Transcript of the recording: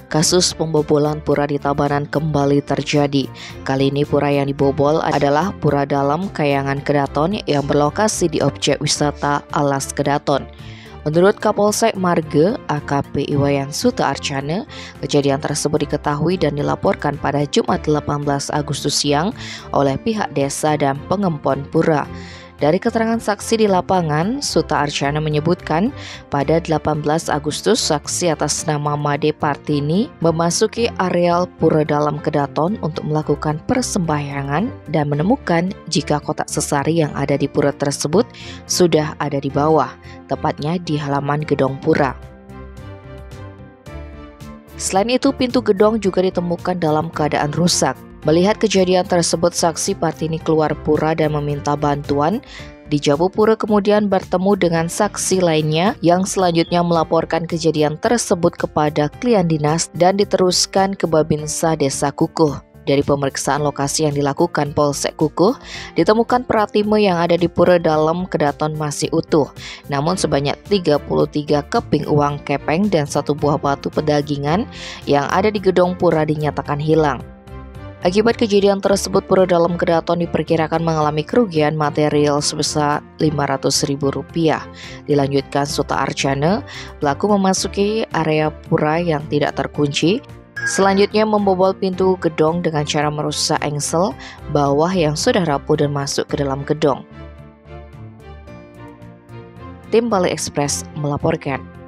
Kasus pembobolan pura di Tabanan kembali terjadi. Kali ini pura yang dibobol adalah Pura Dalam Kayangan Kedaton yang berlokasi di objek wisata Alas Kedaton. Menurut Kapolsek Marge, AKP Iwayan Suta Arcana, kejadian tersebut diketahui dan dilaporkan pada Jumat 18 Agustus siang oleh pihak desa dan pengempon pura. Dari keterangan saksi di lapangan, Suta Arcana menyebutkan pada 18 Agustus saksi atas nama Made Partini memasuki areal Pura Dalam Kedaton untuk melakukan persembahyangan dan menemukan jika kotak sesari yang ada di pura tersebut sudah ada di bawah, tepatnya di halaman gedong pura. Selain itu, pintu gedong juga ditemukan dalam keadaan rusak. Melihat kejadian tersebut, saksi Partini keluar pura dan meminta bantuan. Di Jabu Pura kemudian bertemu dengan saksi lainnya yang selanjutnya melaporkan kejadian tersebut kepada klien dinas dan diteruskan ke Babinsa Desa Kukuh. Dari pemeriksaan lokasi yang dilakukan Polsek Kukuh, ditemukan pratime yang ada di Pura Dalam Kedaton masih utuh. Namun sebanyak 33 keping uang kepeng dan 1 buah batu pedagingan yang ada di gedong pura dinyatakan hilang. Akibat kejadian tersebut, Pura Dalam Kedaton diperkirakan mengalami kerugian material sebesar Rp500.000. Dilanjutkan Suta Arcana, pelaku memasuki area pura yang tidak terkunci. Selanjutnya membobol pintu gedong dengan cara merusak engsel bawah yang sudah rapuh dan masuk ke dalam gedong. Tim Bali Express melaporkan.